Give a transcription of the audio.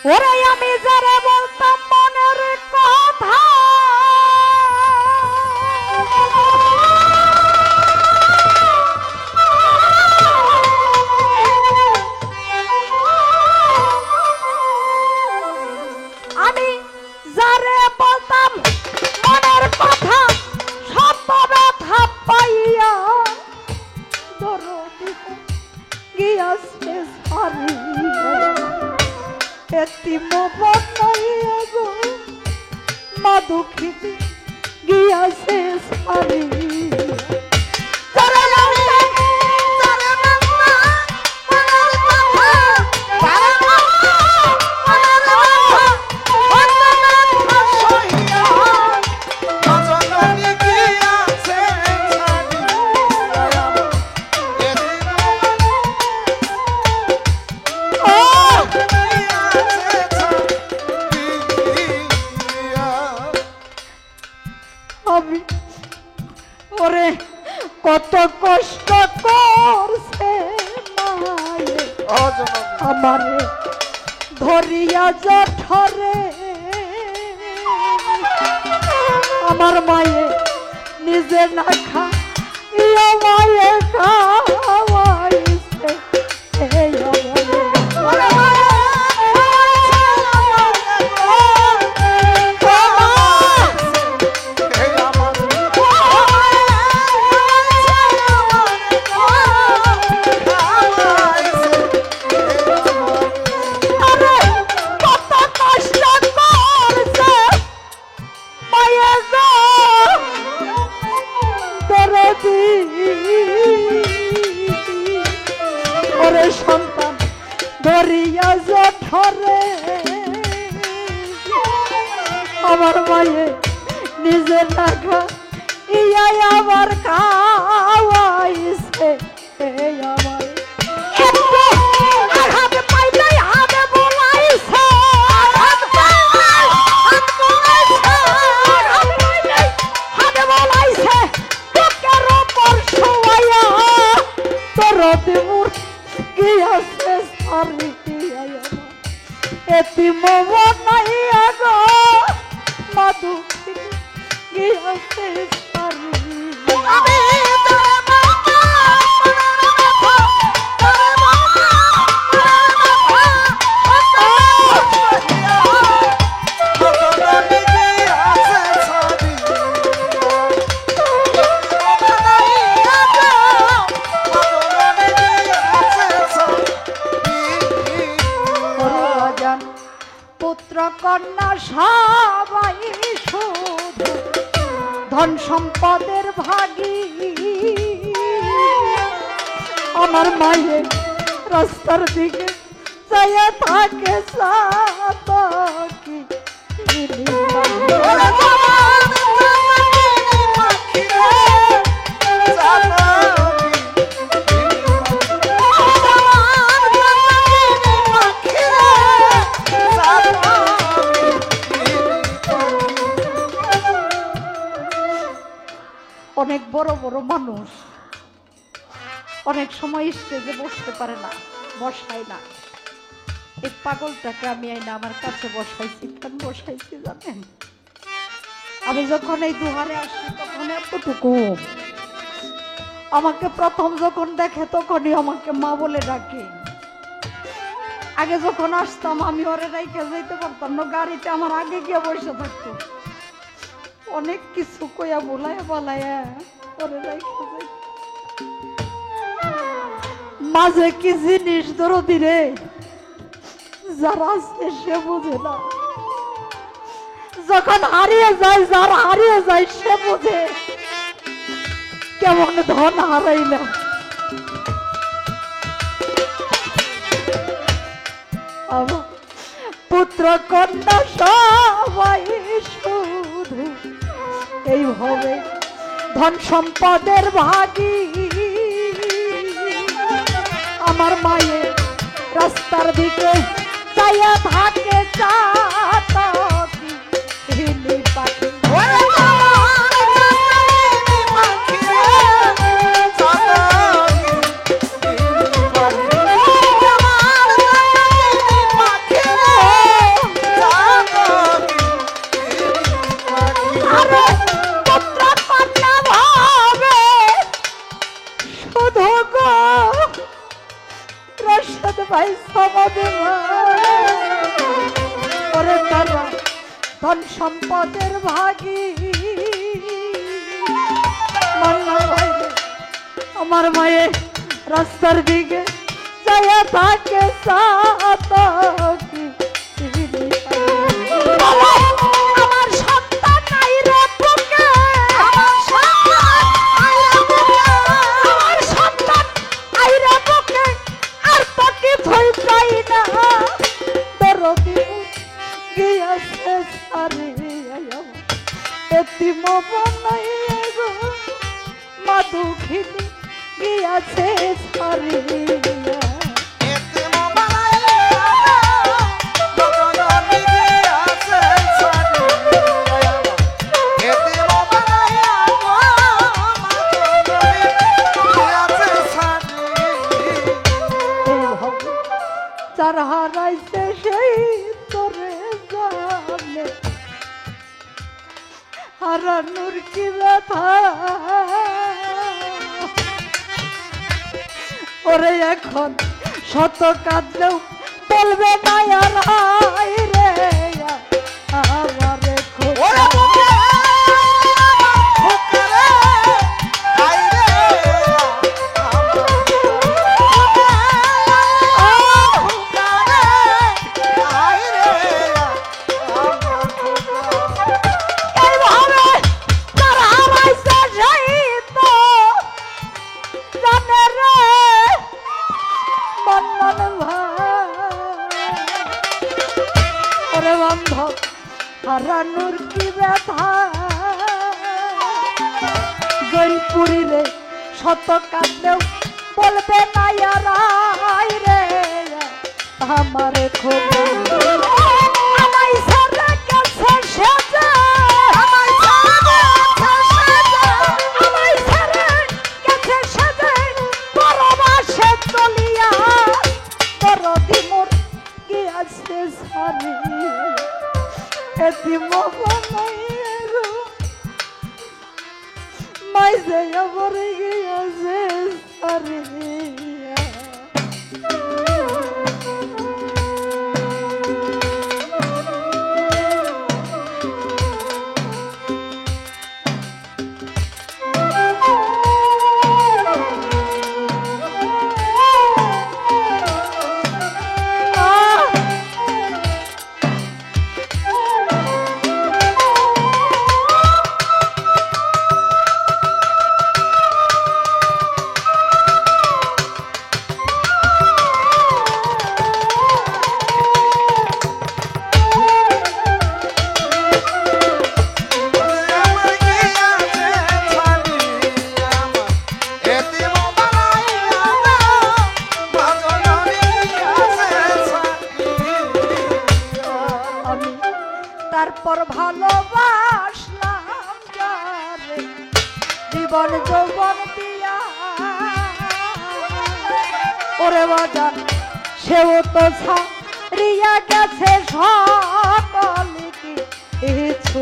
ওরে আমি যারে বলতাম মনের কথা আমি যারে বলতাম মনের কথা সব ব্যথা পাইয়া দরদি গিয়াছে হারিয়া এতিম বনাইয়া গো মা দুঃখিনী গিয়াছে হারিয়া ওরে কত কষ্ট করছে মায়ে আমারে ধরিয়া জঠরে আমার মায়ে নিজে না খা ইয়া মায়ে খাওয়াইছে এই ওরে সন্তান ধরিয়া জঠরে আমার মায়ে নিজে না খা ইয়াই আমার খাওয়াইছে আমার হাতে পাইলাই হাতে বলাইছে হাতে বলাইছে তোকের ওপর শোয়াইয়া তোর দেবুর গিয়াছে সারিয়া এতিম বনাইয়া গো মা দুঃখিনী গিয়াছে সারিয়া পুত্র কন্যা সবাই শুধু ধন সম্পদের ভাগী আমার মায়ের রাস্তার দিকে চাইয়া থাকে সাতকি অনেক বড় বড় মানুষ অনেক সময় স্টেজে বসতে পারে না, বসায় না। এই পাগলটাকে আমি আইনা আমার কাছে বসাইছি। কেন বসাইছি জানেন? আমি যখন এই দুহারে আসি তখন এতটুকু, আমাকে প্রথম যখন দেখে তখনই আমাকে মা বলে ডাকে। আগে যখন আসতাম আমি ওরে রাইখে যাইতে পারতাম না, গাড়িতে আমার আগে গিয়ে বসে থাকতো। অনেক কিছু কইয়া বলায় বলায়া ওরে রাইখে যাই। মাঝে কি জিনিস দরদি রে, যারা আছে সে বুঝে না। যখন হারিয়ে যায়, যারা হারিয়ে যায় সে বুঝে কেমন ধন হারাইলাম। আমার পুত্র কন্যা সবাই শুধু এইভাবে ধন সম্পদের ভাগী আমার মায়ের রাস্তার দিকে চাইয়া থাকে চাতকি পাখি। ভাই সমাধি ওরে তারা ধন সম্পদের ভাগী মান্নার ভাই আমার মায়ে রাস্তার দিকে যাইয়া থাকে সাতকি আমার সন্তান নাই রে বুকে আমার সন্তান আই রে বুকে আর তো কিছুই চাই না দরদি গিয়াছে সারিয়া এতিম বানাইয়া গো মা দুঃখিনী গিয়াছে সারিয়া যার হারাইছে সেই তোরে জানে হারানোর কি ব্যথা ওরে এখন শত কাঁদলেও বলবে না আর হাই রে আমারে হারানোর কি ব্যথা জৈনপুরি রে শত কাঁদলেও বলবে না আর রে আমারে খোঁজে আমায় ছেড়ে গেছে সেজে আমায় ছেড়ে গেছে সেজে পরবাসে চলিয়া দরদি মোর গিয়াছে সারিয়া এতিম বানাইয়া মাইজে আমার গিয়াছে সারিয়া তারপর ভালোবাসলাম যারে জীবন যৌবন দিয়া ওরে বাজার সেও তো ছাড়িয়া গেছে সকল কিছু